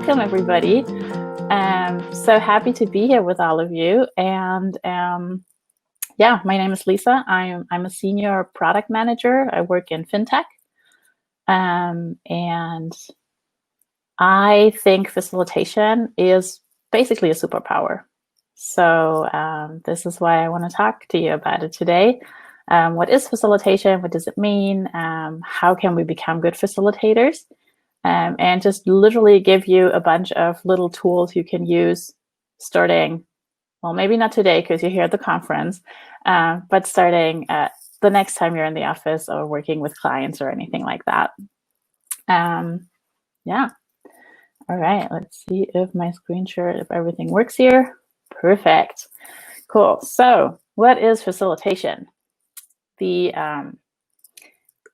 Welcome, everybody. So happy to be here with all of you. And yeah, my name is Lisa. I'm a senior product manager. I work in fintech. And I think facilitation is basically a superpower. So this is why I want to talk to you about it today. What is facilitation? What does it mean? How can we become good facilitators? And just literally give you a bunch of little tools you can use starting, well, maybe not today because you're here at the conference, but starting the next time you're in the office or working with clients or anything like that. Yeah. All right, let's see if my screen share, if everything works here. Perfect. Cool. So what is facilitation? The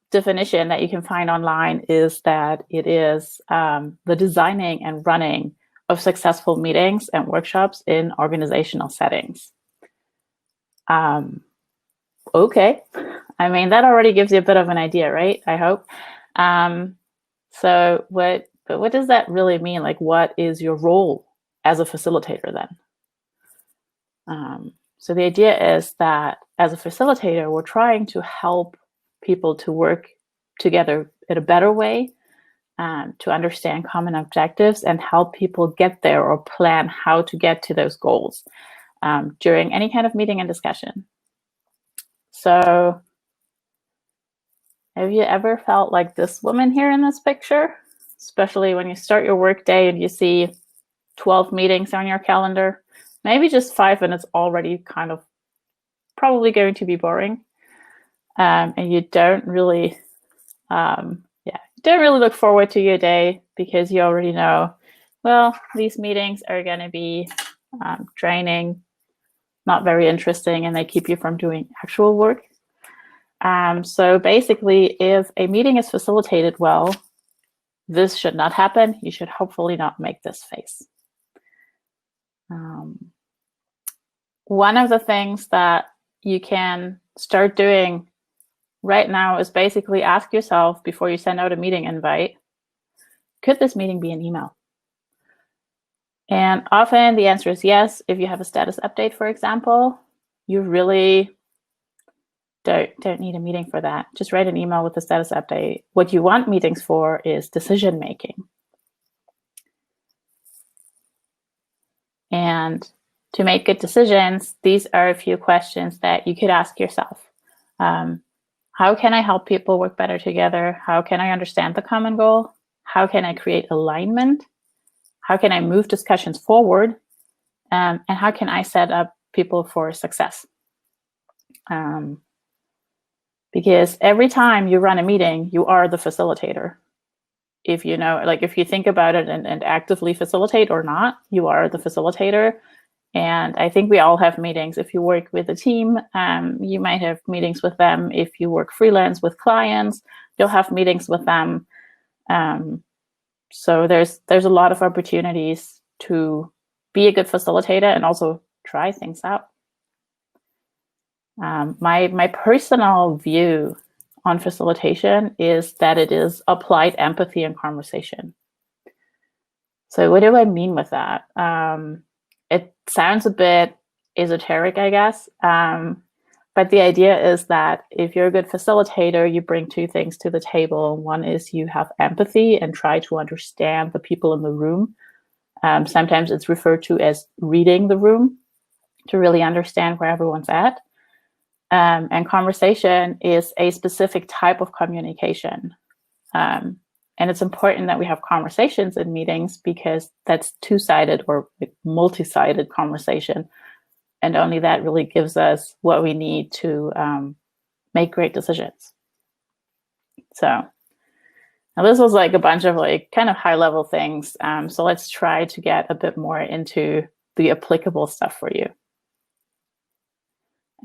definition that you can find online is that it is the designing and running of successful meetings and workshops in organizational settings. Okay, I mean, that already gives you a bit of an idea, right? I hope. So what does that really mean? Like, what is your role as a facilitator then? So the idea is that as a facilitator, we're trying to help people to work together in a better way, to understand common objectives and help people get there or plan how to get to those goals during any kind of meeting and discussion. So have you ever felt like this woman here in this picture? Especially when you start your work day and you see 12 meetings on your calendar, maybe just 5, and it's already kind of probably going to be boring. And you don't really, don't really look forward to your day because you already know, well, these meetings are going to be draining, not very interesting, and they keep you from doing actual work. So basically, if a meeting is facilitated well, this should not happen. You should hopefully not make this face. One of the things that you can start doing right now is basically ask yourself before you send out a meeting invite, could this meeting be an email? And often the answer is yes. If you have a status update, for example, you really don't need a meeting for that. Just write an email with the status update. What you want meetings for is decision making. And to make good decisions, these are a few questions that you could ask yourself. How can I help people work better together? How can I understand the common goal? How can I create alignment? How can I move discussions forward? And how can I set up people for success? Because every time you run a meeting, you are the facilitator. If you know, like if you think about it and actively facilitate or not, you are the facilitator. And I think we all have meetings. If you work with a team, you might have meetings with them. If you work freelance with clients, you'll have meetings with them. So there's a lot of opportunities to be a good facilitator and also try things out. My personal view on facilitation is that it is applied empathy and conversation. So what do I mean with that? It sounds a bit esoteric, I guess. But the idea is that if you're a good facilitator, you bring 2 things to the table. One is you have empathy and try to understand the people in the room. Sometimes it's referred to as reading the room to really understand where everyone's at. And conversation is a specific type of communication. And it's important that we have conversations in meetings because that's 2-sided or multi-sided conversation. And only that really gives us what we need to make great decisions. So now this was like a bunch of like kind of high level things. So let's try to get a bit more into the applicable stuff for you.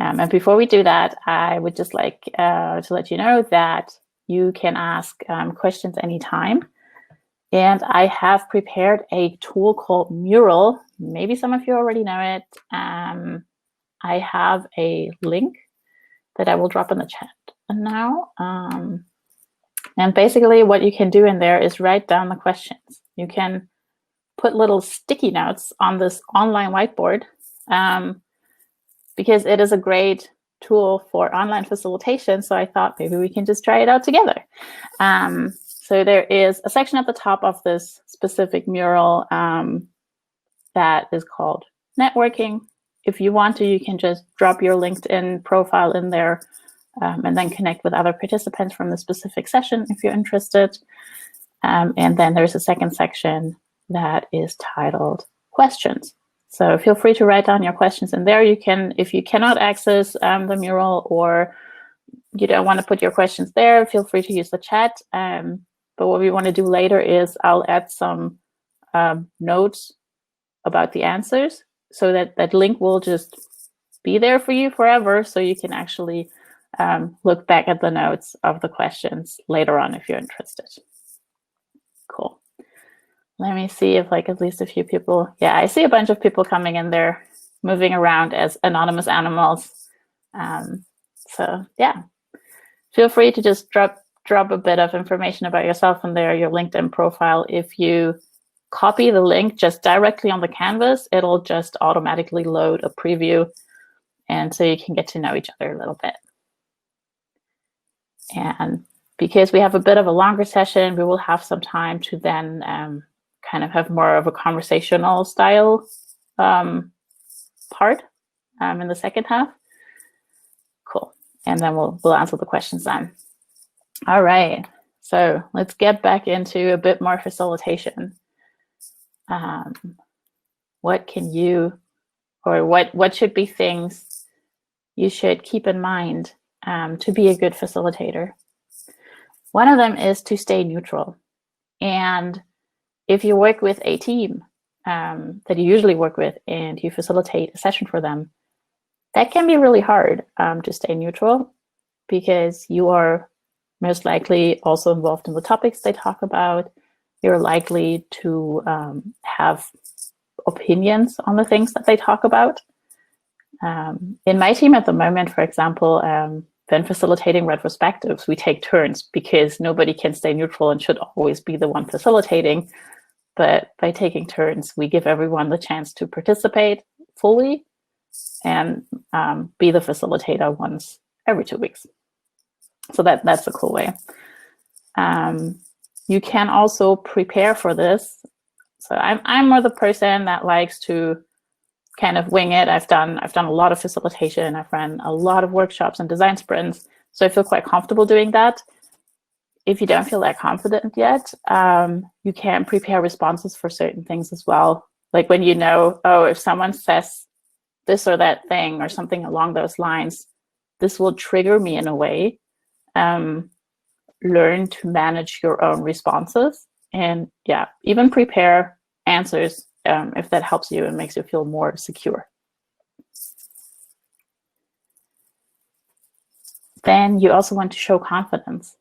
And before we do that, I would just like to let you know that you can ask questions anytime. And I have prepared a tool called Mural. Maybe some of you already know it. I have a link that I will drop in the chat now. And basically what you can do in there is write down the questions. You can put little sticky notes on this online whiteboard because it is a great tool for online facilitation. So I thought maybe we can just try it out together. So there is a section at the top of this specific mural that is called networking. If you want to, you can just drop your LinkedIn profile in there and then connect with other participants from the specific session if you're interested. And then there's a second section that is titled questions. So feel free to write down your questions in there. You can, if you cannot access the mural or you don't want to put your questions there, feel free to use the chat. But what we want to do later is I'll add some notes about the answers so that that link will just be there for you forever. So you can actually look back at the notes of the questions later on if you're interested. Cool. Let me see if like at least a few people. Yeah, I see a bunch of people coming in there, moving around as anonymous animals. So yeah, feel free to just drop a bit of information about yourself in there, your LinkedIn profile. If you copy the link just directly on the canvas, it'll just automatically load a preview. And so you can get to know each other a little bit. And because we have a bit of a longer session, we will have some time to then kind of have more of a conversational style part in the second half. Cool. And then we'll answer the questions then. All right. So let's get back into a bit more facilitation. What can you, or what should be things you should keep in mind to be a good facilitator? One of them is to stay neutral. And if you work with a team that you usually work with and you facilitate a session for them, that can be really hard to stay neutral because you are most likely also involved in the topics they talk about. You're likely to have opinions on the things that they talk about. In my team at the moment, for example, when facilitating retrospectives, we take turns because nobody can stay neutral and should always be the one facilitating. But by taking turns, we give everyone the chance to participate fully and be the facilitator once every 2 weeks. So that's a cool way. You can also prepare for this. So I'm more the person that likes to kind of wing it. I've done a lot of facilitation. I've run a lot of workshops and design sprints. So I feel quite comfortable doing that. If you don't feel that confident yet, you can prepare responses for certain things as well. Like when you know, oh, if someone says this or that thing or something along those lines, this will trigger me in a way. Learn to manage your own responses and yeah, even prepare answers if that helps you and makes you feel more secure. Then you also want to show confidence.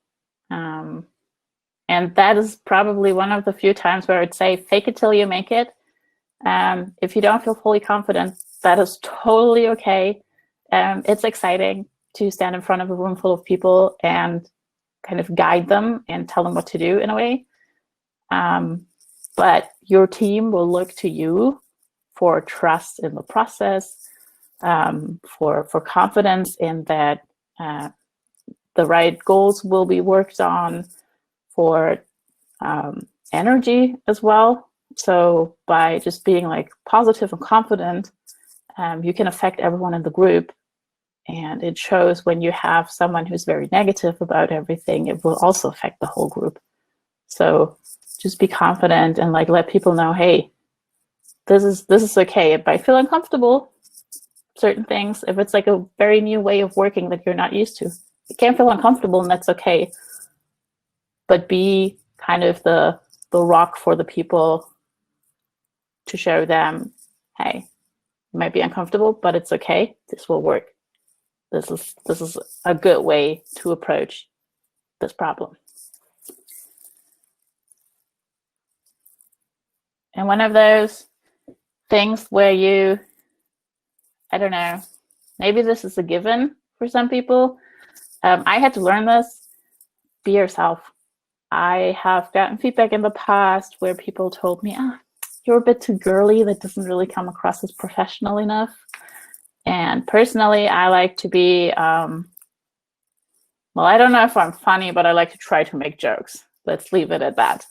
And that is probably one of the few times where I'd say fake it till you make it. If you don't feel fully confident, that is totally okay. It's exciting to stand in front of a room full of people and kind of guide them and tell them what to do in a way. But your team will look to you for trust in the process, for confidence in that the right goals will be worked on, for energy as well. So by just being like positive and confident, you can affect everyone in the group. And it shows when you have someone who's very negative about everything, it will also affect the whole group. So just be confident and like let people know, hey, this is okay. By feeling comfortable, certain things, if it's like a very new way of working that you're not used to, you can feel uncomfortable and that's okay. But be kind of the rock for the people to show them, hey, you might be uncomfortable, but it's okay. This will work. This is a good way to approach this problem. And one of those things where you, I don't know, maybe this is a given for some people. I had to learn this. Be yourself. I have gotten feedback in the past where people told me, you're a bit too girly. That doesn't really come across as professional enough. And personally, I like to be, well, I don't know if I'm funny, but I like to try to make jokes. Let's leave it at that.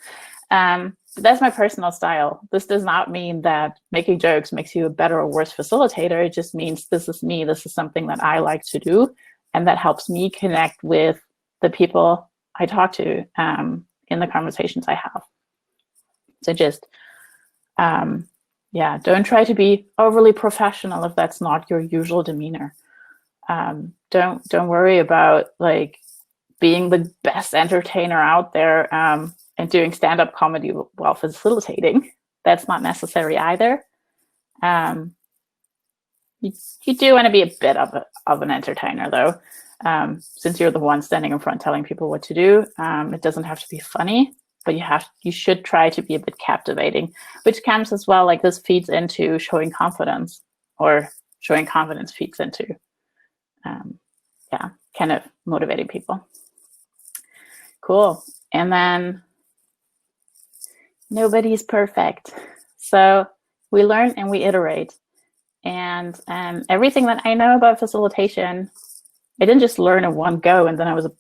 That's my personal style. This does not mean that making jokes makes you a better or worse facilitator. It just means this is me. This is something that I like to do. And that helps me connect with the people I talk to in the conversations I have. So just, yeah, don't try to be overly professional if that's not your usual demeanor. Don't worry about like being the best entertainer out there and doing stand-up comedy while facilitating. That's not necessary either. You do want to be a bit of an entertainer, though, since you're the one standing in front telling people what to do. It doesn't have to be funny, but you should try to be a bit captivating, which comes as well. Like this feeds into showing confidence, or showing confidence feeds into, yeah, kind of motivating people. Cool. And then nobody's perfect. So we learn and we iterate. And everything that I know about facilitation, I didn't just learn in one go and then I was a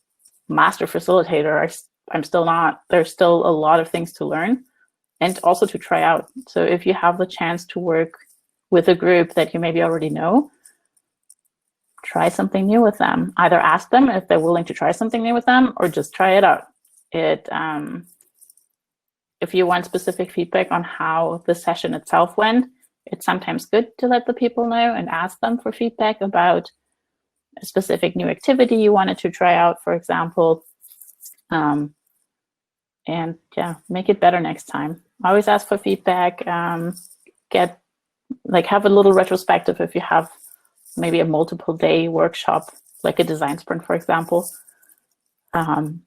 master facilitator. I'm still not. There's still a lot of things to learn and also to try out. So if you have the chance to work with a group that you maybe already know, try something new with them. Either ask them if they're willing to try something new with them, or just try it out. If you want specific feedback on how the session itself went, it's sometimes good to let the people know and ask them for feedback about a specific new activity you wanted to try out, for example. And yeah, make it better next time. Always ask for feedback. Have a little retrospective if you have maybe a multiple day workshop, like a design sprint, for example. And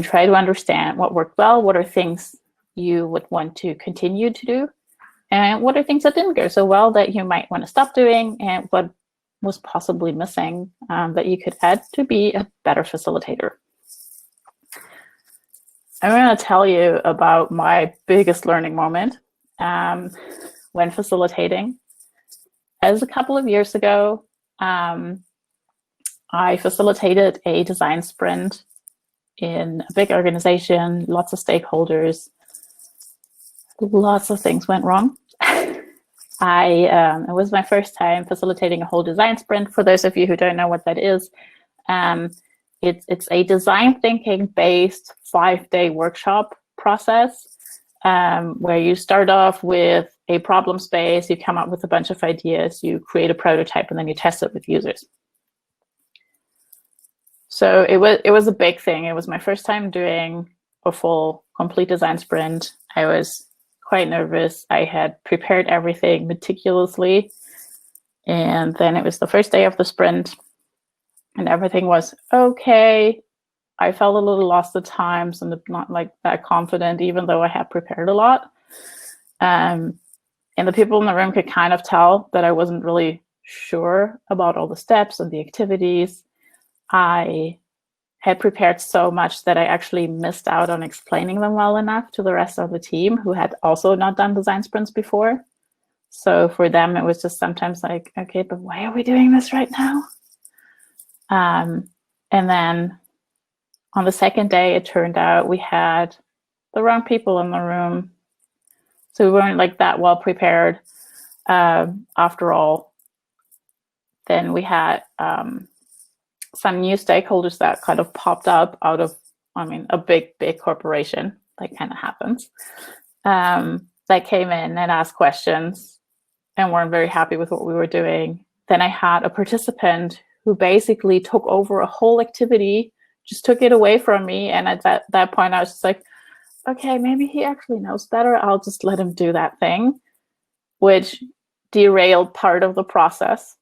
try to understand what worked well, what are things you would want to continue to do, and what are things that didn't go so well that you might want to stop doing, and what was possibly missing that you could add to be a better facilitator. I'm going to tell you about my biggest learning moment when facilitating. As a couple of years ago, I facilitated a design sprint in a big organization, lots of stakeholders. Lots of things went wrong. It was my first time facilitating a whole design sprint. For those of you who don't know what that is, it's a design thinking based 5-day workshop process where you start off with a problem space, you come up with a bunch of ideas, you create a prototype, and then you test it with users. So it was a big thing. It was my first time doing a full complete design sprint. I was quite nervous. I had prepared everything meticulously. And then it was the first day of the sprint and everything was okay. I felt a little lost at times and not like that confident, even though I had prepared a lot. And the people in the room could kind of tell that I wasn't really sure about all the steps and the activities. I had prepared so much that I actually missed out on explaining them well enough to the rest of the team who had also not done design sprints before. So for them, it was just sometimes like, okay, but why are we doing this right now? And then on the second day, it turned out we had the wrong people in the room. So we weren't like that well prepared after all. Then we had some new stakeholders that kind of popped up out of, a big corporation. That kind of happens. That came in and asked questions and weren't very happy with what we were doing. Then I had a participant who basically took over a whole activity, just took it away from me. And at that point, I was just like, okay, maybe he actually knows better. I'll just let him do that thing, which derailed part of the process.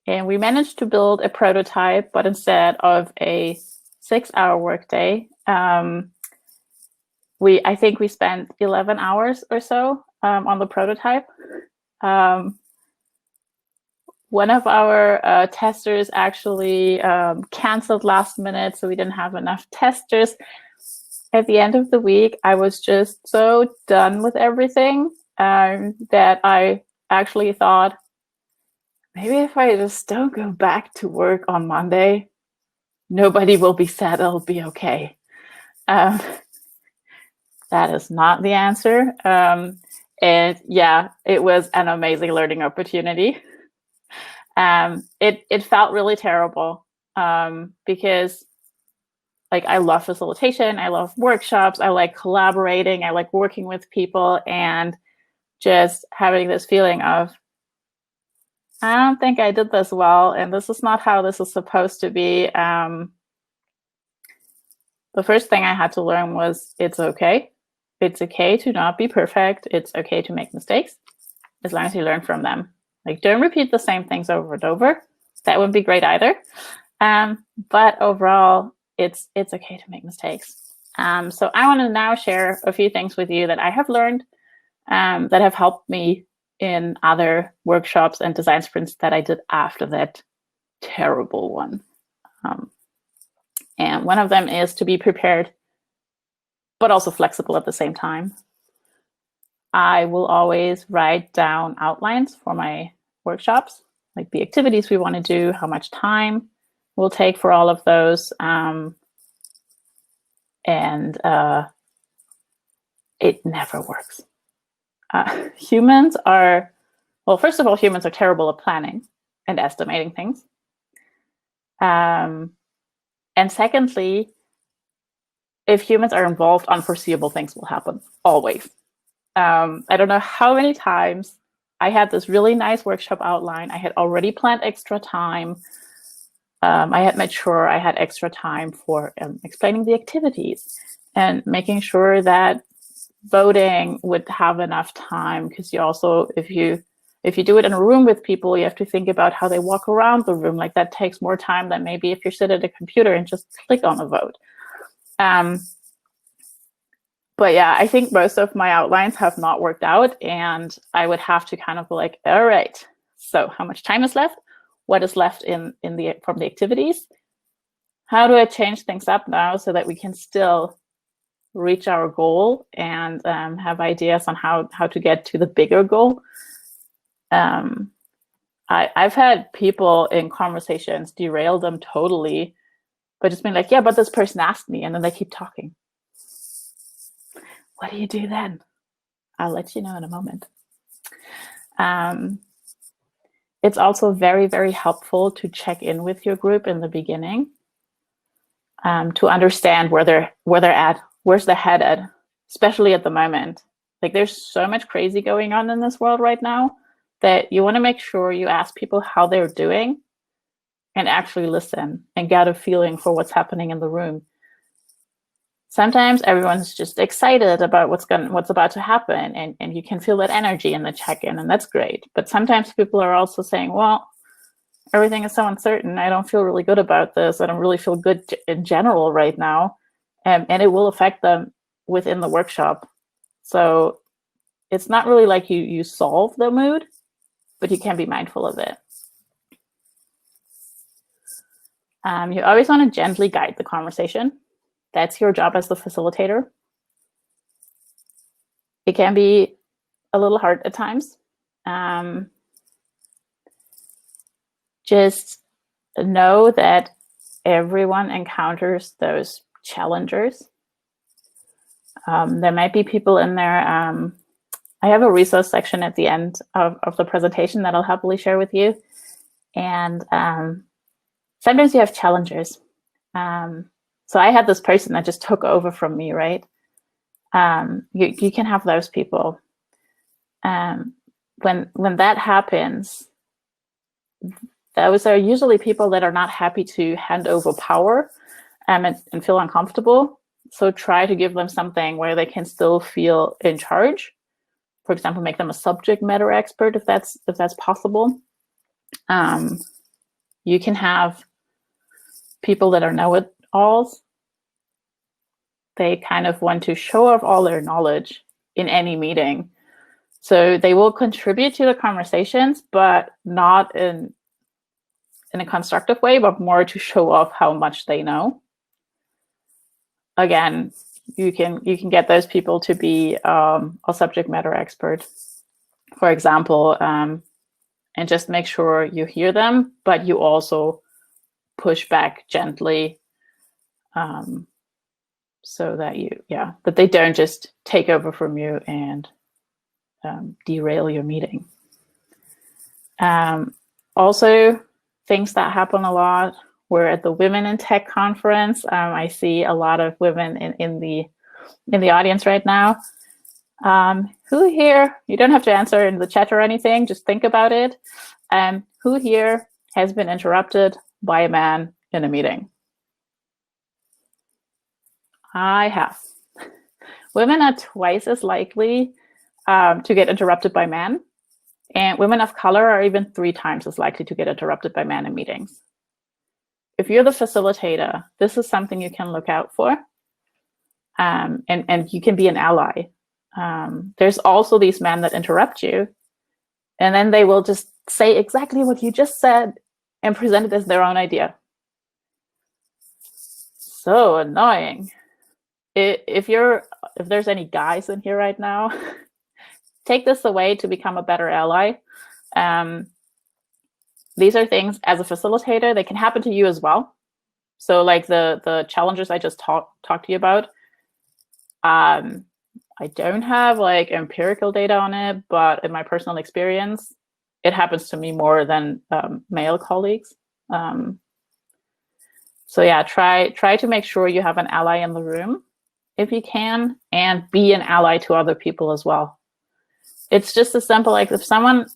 And we managed to build a prototype, but instead of a 6-hour workday, I think we spent 11 hours or so on the prototype. One of our testers actually canceled last minute, so we didn't have enough testers. at the end of the week, I was just so done with everything that I actually thought, maybe if I just don't go back to work on Monday, nobody will be sad, it'll be okay. That is not the answer. And yeah, it was an amazing learning opportunity. It felt really terrible because like I love facilitation, I love workshops, I like collaborating, I like working with people, and just having this feeling of, I don't think I did this well, and this is not how this is supposed to be. The first thing I had to learn was it's okay. It's okay to not be perfect. It's okay to make mistakes as long as you learn from them. Like, don't repeat the same things over and over. That wouldn't be great either. But overall, it's okay to make mistakes. So I want to now share a few things with you that I have learned that have helped me in other workshops and design sprints that I did after that terrible one. And one of them is to be prepared, but also flexible at the same time. I will always write down outlines for my workshops, like the activities we want to do, how much time will take for all of those. And it never works. Humans are, well, first of all, humans are terrible at planning and estimating things. And secondly, if humans are involved, unforeseeable things will happen, always. I don't know how many times I had this really nice workshop outline. I had already planned extra time. I had made sure I had extra time for explaining the activities and making sure that voting would have enough time, because you also, if you do it in a room with people, you have to think about how they walk around the room. Like, that takes more time than maybe if you sit at a computer and just click on a vote. But yeah, I think most of my outlines have not worked out, and I would have to kind of be like, all right, so how much time is left? What is left from the activities? How do I change things up now so that we can still reach our goal and have ideas on how to get to the bigger goal? I've had people in conversations derail them totally, but just being like, yeah, but this person asked me, and then they keep talking. What do you do then? I'll let you know in a moment. It's also very, very helpful to check in with your group in the beginning to understand where they're at, where's the head at, especially at the moment. Like, there's so much crazy going on in this world right now that you want to make sure you ask people how they're doing and actually listen and get a feeling for what's happening in the room. Sometimes everyone's just excited about what's about to happen, and you can feel that energy in the check-in, and that's great. But sometimes people are also saying, well, everything is so uncertain. I don't feel really good about this. I don't really feel good in general right now. And it will affect them within the workshop. So it's not really like you solve the mood, but you can be mindful of it. You always want to gently guide the conversation. That's your job as the facilitator. It can be a little hard at times. Just know that everyone encounters those challengers. There might be people in there. I have a resource section at the end of the presentation that I'll happily share with you. And sometimes you have challengers. So I had this person that just took over from me, right? You can have those people. When that happens, those are usually people that are not happy to hand over power and feel uncomfortable. So try to give them something where they can still feel in charge. For example, make them a subject matter expert if that's possible. You can have people that are know-it-alls. They kind of want to show off all their knowledge in any meeting. So they will contribute to the conversations, but not in a constructive way, but more to show off how much they know. Again, you can get those people to be a subject matter expert, for example, and just make sure you hear them, but you also push back gently, so that that they don't just take over from you and derail your meeting. Also, things that happen a lot. We're at the Women in Tech conference. I see a lot of women in the audience right now. Who here, you don't have to answer in the chat or anything, just think about it. Who here has been interrupted by a man in a meeting? I have. Women are twice as likely to get interrupted by men, and women of color are even 3 times as likely to get interrupted by men in meetings. If you're the facilitator, this is something you can look out for, and you can be an ally. There's also these men that interrupt you, and then they will just say exactly what you just said and present it as their own idea. So annoying. If there's any guys in here right now, take this away to become a better ally. These are things, as a facilitator, they can happen to you as well. So like the challenges I just talked to you about, I don't have like empirical data on it, but in my personal experience, it happens to me more than male colleagues. So yeah, try to make sure you have an ally in the room if you can, and be an ally to other people as well. It's just as simple, like if someone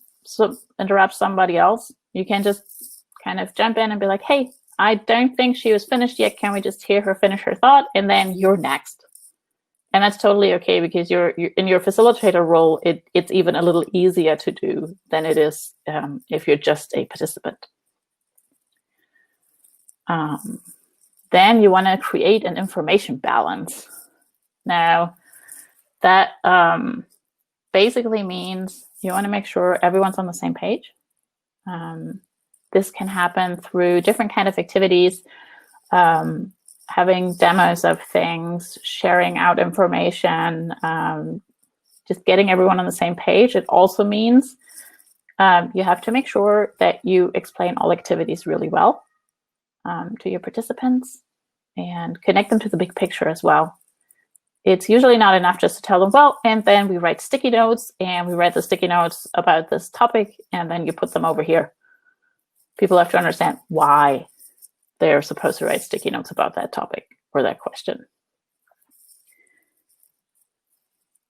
interrupts somebody else, you can just kind of jump in and be like, hey, I don't think she was finished yet. Can we just hear her finish her thought? And then you're next. And that's totally okay, because you're in your facilitator role, it's even a little easier to do than it is if you're just a participant. Then you want to create an information balance. Now, that basically means you want to make sure everyone's on the same page. This can happen through different kind of activities, having demos of things, sharing out information, just getting everyone on the same page. It also means you have to make sure that you explain all activities really well to your participants and connect them to the big picture as well. It's usually not enough just to tell them, well, and then we write sticky notes, and we write the sticky notes about this topic, and then you put them over here. People have to understand why they're supposed to write sticky notes about that topic or that question.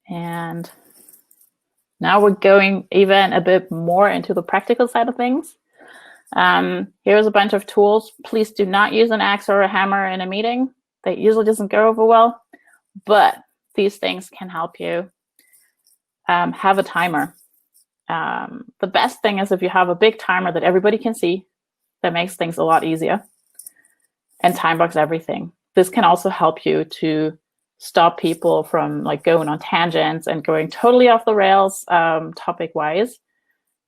And now we're going even a bit more into the practical side of things. Here's a bunch of tools. Please do not use an axe or a hammer in a meeting. That usually doesn't go over well, but these things can help you. Have a timer. The best thing is if you have a big timer that everybody can see. That makes things a lot easier. And time box everything. This can also help you to stop people from like going on tangents and going totally off the rails topic-wise.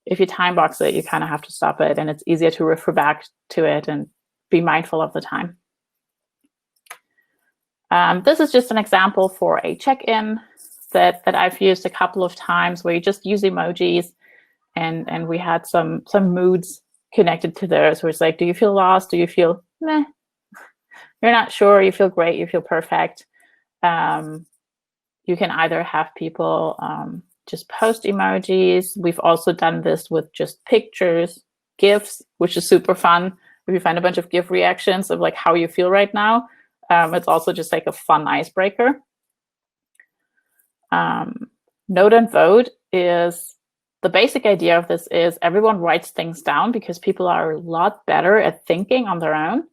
If you time box it, you kind of have to stop it, and it's easier to refer back to it and be mindful of the time. This is just an example for a check-in that I've used a couple of times, where you just use emojis, and we had some moods connected to those, where it's like, do you feel lost? Do you feel meh? You're not sure, you feel great, you feel perfect. You can either have people just post emojis. We've also done this with just pictures, GIFs, which is super fun. If you find a bunch of GIF reactions of like how you feel right now, it's also just like a fun icebreaker. Note and vote is, the basic idea of this is everyone writes things down, because people are a lot better at thinking on their own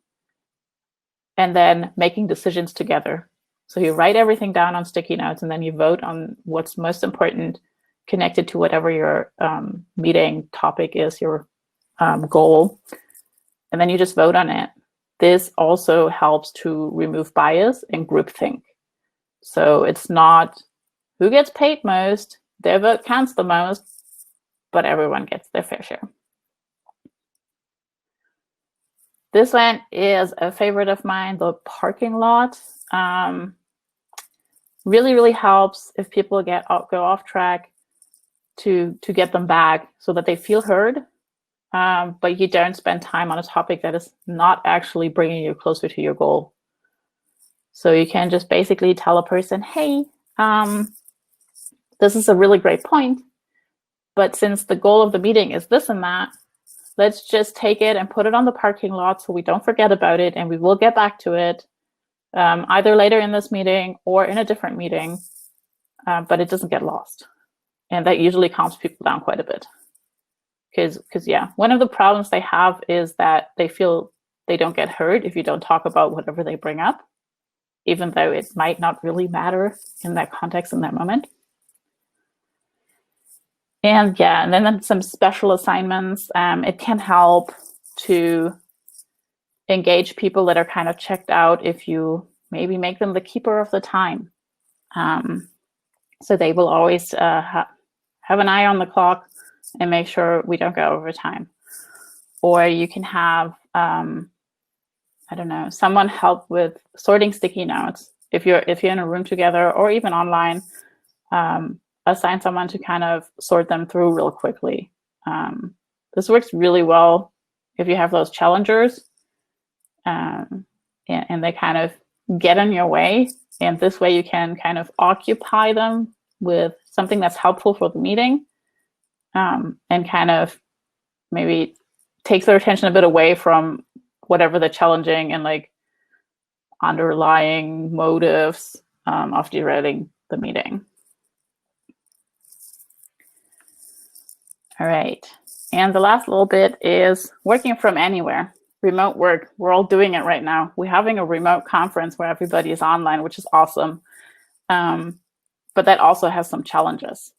and then making decisions together. So you write everything down on sticky notes, and then you vote on what's most important connected to whatever your meeting topic is, your goal, and then you just vote on it. This also helps to remove bias and groupthink. So it's not who gets paid most, their vote counts the most, but everyone gets their fair share. This one is a favorite of mine, the parking lot. Really, really helps if people go off track to get them back so that they feel heard, but you don't spend time on a topic that is not actually bringing you closer to your goal. So you can just basically tell a person, hey, this is a really great point, but since the goal of the meeting is this and that, let's just take it and put it on the parking lot so we don't forget about it, and we will get back to it either later in this meeting or in a different meeting, but it doesn't get lost. And that usually calms people down quite a bit. Because yeah, one of the problems they have is that they feel they don't get heard if you don't talk about whatever they bring up, even though it might not really matter in that context in that moment. And yeah, and then some special assignments. It can help to engage people that are kind of checked out if you maybe make them the keeper of the time. So they will always have an eye on the clock and make sure we don't go over time. Or you can have, I don't know, someone help with sorting sticky notes. If you're in a room together or even online, assign someone to kind of sort them through real quickly. This works really well if you have those challengers, and they kind of get in your way. And this way you can kind of occupy them with something that's helpful for the meeting, and kind of maybe takes their attention a bit away from whatever the challenging and like underlying motives of derailing the meeting. All right, and the last little bit is working from anywhere. Remote work, we're all doing it right now. We're having a remote conference where everybody is online, which is awesome. But that also has some challenges.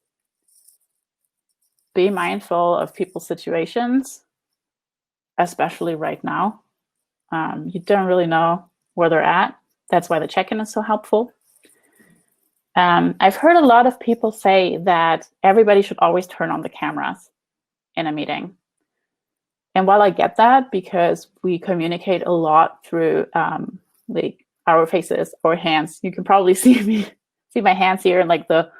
Be mindful of people's situations, especially right now. You don't really know where they're at. That's why the check-in is so helpful. I've heard a lot of people say that everybody should always turn on the cameras in a meeting. And while I get that, because we communicate a lot through like our faces or hands, you can probably see my hands here and like the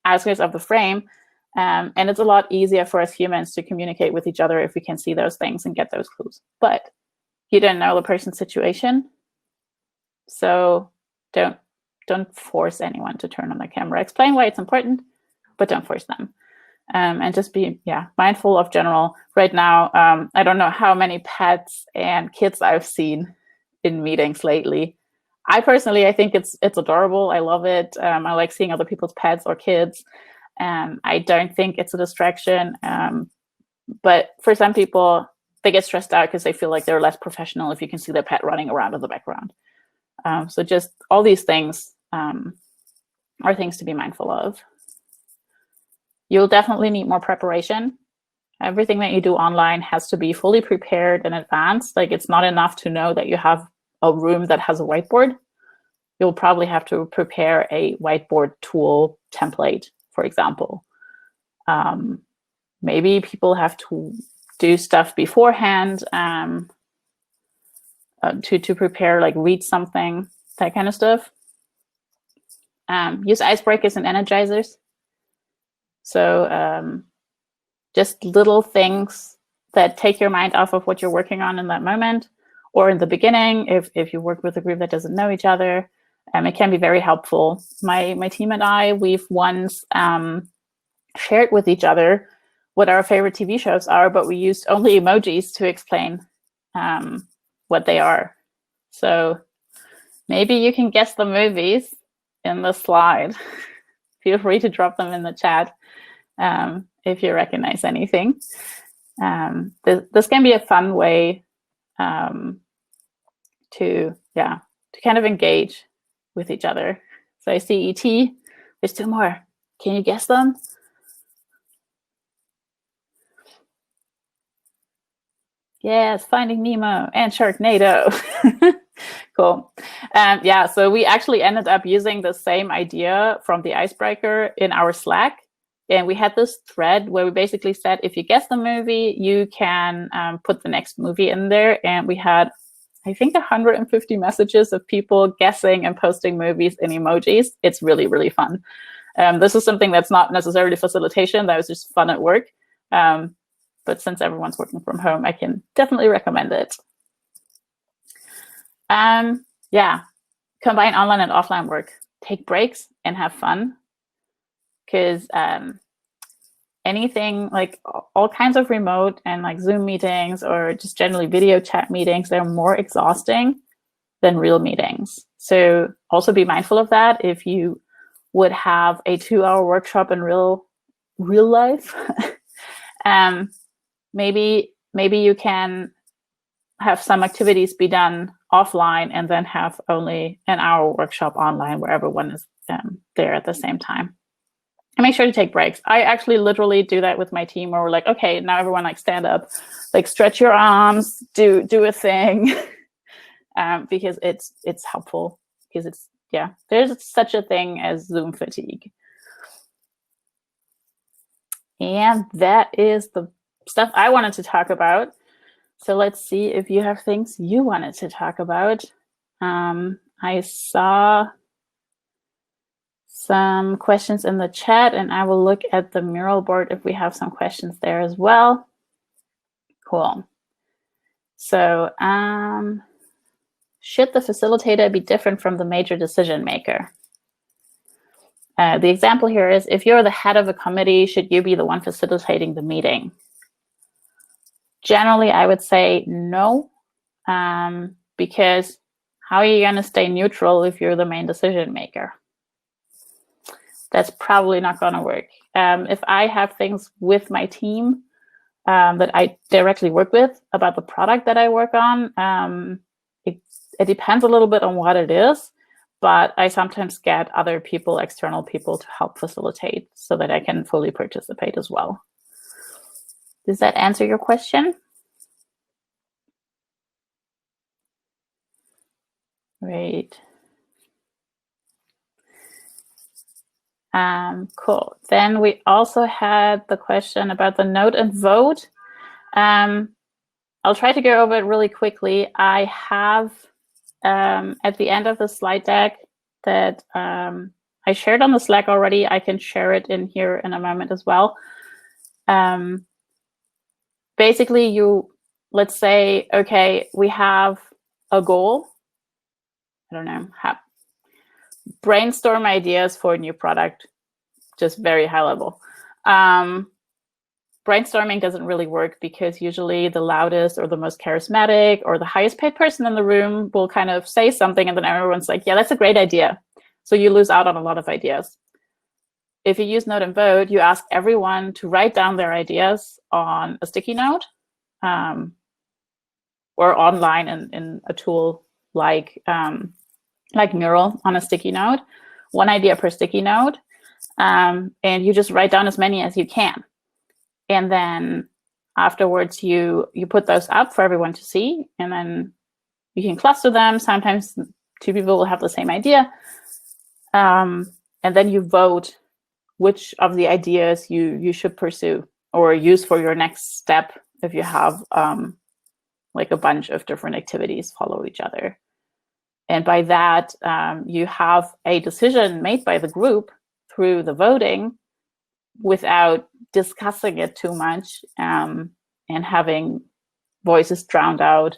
outskirts of the frame. And it's a lot easier for us humans to communicate with each other if we can see those things and get those clues. But you don't know the person's situation, so don't force anyone to turn on the camera. Explain why it's important, but don't force them. And just be mindful of general. Right now, I don't know how many pets and kids I've seen in meetings lately. I think it's adorable. I love it. I like seeing other people's pets or kids. I don't think it's a distraction. But for some people, they get stressed out because they feel like they're less professional if you can see their pet running around in the background. So just all these things are things to be mindful of. You'll definitely need more preparation. Everything that you do online has to be fully prepared in advance. Like, it's not enough to know that you have a room that has a whiteboard. You'll probably have to prepare a whiteboard tool template, for example. Maybe people have to do stuff beforehand to prepare, like read something, that kind of stuff. Use icebreakers and energizers. So just little things that take your mind off of what you're working on in that moment, or in the beginning, if you work with a group that doesn't know each other, it can be very helpful. My team and I, we've once shared with each other what our favorite TV shows are, but we used only emojis to explain what they are. So maybe you can guess the movies in the slide. Feel free to drop them in the chat if you recognize anything. This can be a fun way to kind of engage with each other. So I see ET. There's two more. Can you guess them? Yes, Finding Nemo and Sharknado. Cool. So we actually ended up using the same idea from the icebreaker in our Slack. And we had this thread where we basically said, if you guess the movie, you can put the next movie in there. And we had, I think 150 messages of people guessing and posting movies in emojis. It's really, really fun. This is something that's not necessarily facilitation. That was just fun at work. But since everyone's working from home, I can definitely recommend it. Yeah, combine online and offline work. Take breaks and have fun. Because anything like all kinds of remote and like Zoom meetings or just generally video chat meetings, they're more exhausting than real meetings. So also be mindful of that. If you would have a 2-hour workshop in real life, maybe you can have some activities be done offline and then have only an hour workshop online where everyone is there at the same time. And make sure to take breaks. I actually literally do that with my team where we're like, okay, now everyone like stand up, like stretch your arms, do a thing, because it's helpful. Because it's, yeah, there's such a thing as Zoom fatigue. And that is the stuff I wanted to talk about. So let's see if you have things you wanted to talk about. I saw some questions in the chat, and I will look at the mural board if we have some questions there as well. Cool. So should the facilitator be different from the major decision maker? The example here is, if you're the head of a committee, should you be the one facilitating the meeting? Generally, I would say no, because how are you going to stay neutral if you're the main decision maker? That's probably not going to work. If I have things with my team that I directly work with about the product that I work on, it depends a little bit on what it is, but I sometimes get other people, external people, to help facilitate so that I can fully participate as well. Does that answer your question? Great. Cool. Then we also had the question about the note and vote. I'll try to go over it really quickly. I have at the end of the slide deck that I shared on the Slack already. I can share it in here in a moment as well. Basically, let's say, okay, we have a goal. I don't know, brainstorm ideas for a new product, just very high level. Brainstorming doesn't really work because usually the loudest or the most charismatic or the highest paid person in the room will kind of say something and then everyone's like, yeah, that's a great idea. So you lose out on a lot of ideas. If you use Note and Vote, you ask everyone to write down their ideas on a sticky note or online in a tool like Mural on a sticky note, 1 idea per sticky note. And you just write down as many as you can. And then afterwards, you put those up for everyone to see, and then you can cluster them. Sometimes 2 people will have the same idea. And then you vote which of the ideas you should pursue or use for your next step if you have like a bunch of different activities follow each other. And by that, you have a decision made by the group through the voting without discussing it too much and having voices drowned out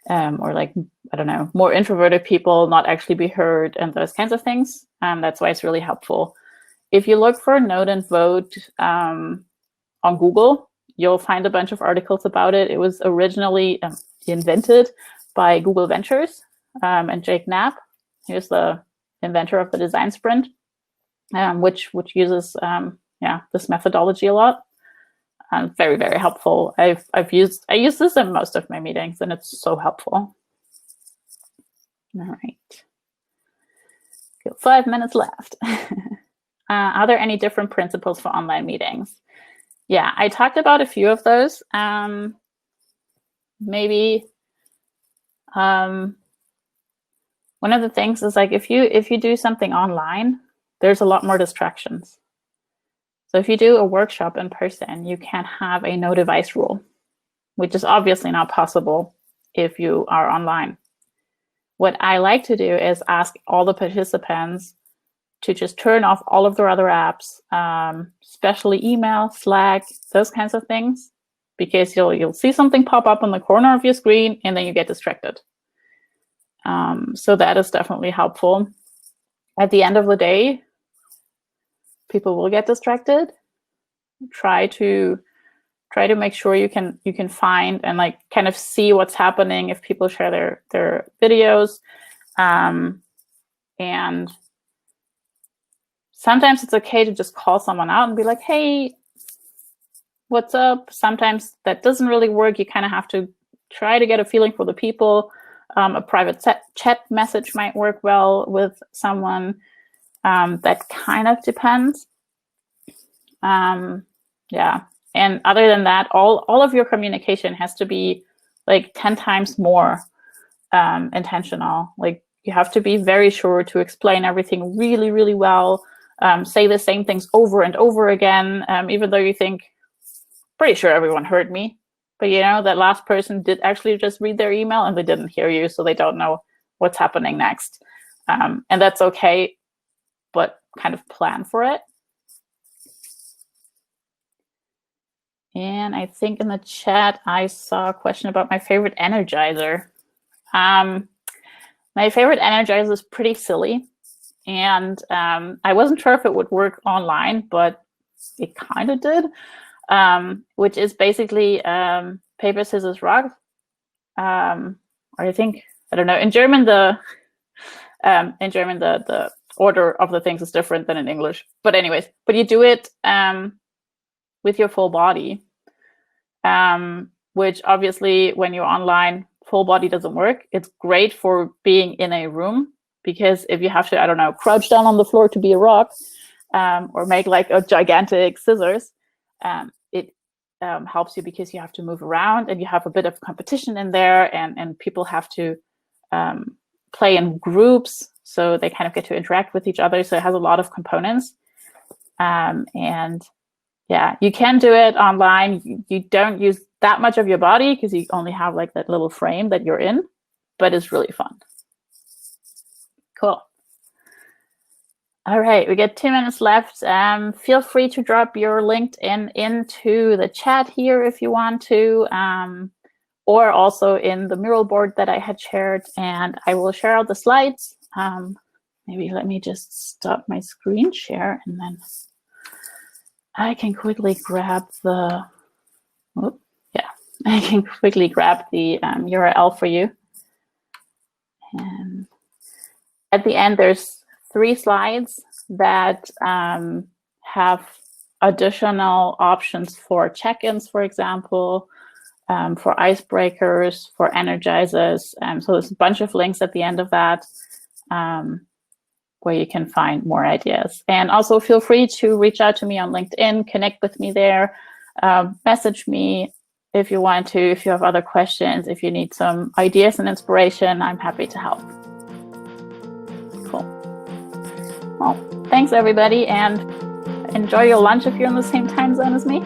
or like, I don't know, more introverted people not actually be heard and those kinds of things. That's why it's really helpful. If you look for Note and Vote on Google, you'll find a bunch of articles about it. It was originally invented by Google Ventures and Jake Knapp. He was the inventor of the design sprint, which uses this methodology a lot. Very, very helpful. I use this in most of my meetings, and it's so helpful. All right. Got 5 minutes left. Are there any different principles for online meetings? Yeah, I talked about a few of those. Maybe one of the things is like if you do something online, there's a lot more distractions. So if you do a workshop in person, you can have a no device rule, which is obviously not possible if you are online. what I like to do is ask all the participants to just turn off all of their other apps, especially email, Slack, those kinds of things, because you'll see something pop up on the corner of your screen and then you get distracted. So that is definitely helpful. At the end of the day, people will get distracted. Try to make sure you can find and like kind of see what's happening if people share their videos. And sometimes it's okay to just call someone out and be like, hey, what's up? Sometimes that doesn't really work. You kind of have to try to get a feeling for the people. A private chat message might work well with someone. That kind of depends. Yeah. And other than that, all of your communication has to be like 10 times more intentional. Like you have to be very sure to explain everything really, really well. Say the same things over and over again, even though you think, pretty sure everyone heard me. But you know, that last person did actually just read their email and they didn't hear you, so they don't know what's happening next. And that's okay, but kind of plan for it. And I think in the chat, I saw a question about my favorite energizer. My favorite energizer is pretty silly. And I wasn't sure if it would work online, but it kind of did, which is basically paper, scissors, rock. Or I think, I don't know, in German, the order of the things is different than in English. But anyways, but you do it with your full body, which obviously when you're online, full body doesn't work. It's great for being in a room, because if you have to, I don't know, crouch down on the floor to be a rock, or make like a gigantic scissors, it helps you because you have to move around and you have a bit of competition in there, and people have to play in groups, so they kind of get to interact with each other. So it has a lot of components. And yeah, you can do it online. You don't use that much of your body because you only have like that little frame that you're in, but it's really fun. Cool. All right, we got 2 minutes left. Feel free to drop your LinkedIn into the chat here if you want to, or also in the mural board that I had shared, and I will share out the slides. Maybe let me just stop my screen share, and then I can quickly grab the, I can quickly grab the URL for you. And at the end, there's 3 slides that have additional options for check-ins, for example, for icebreakers, for energizers. So there's a bunch of links at the end of that where you can find more ideas. And also feel free to reach out to me on LinkedIn, connect with me there, message me if you want to, if you have other questions, if you need some ideas and inspiration, I'm happy to help. Cool. Well, thanks everybody, and enjoy your lunch if you're in the same time zone as me.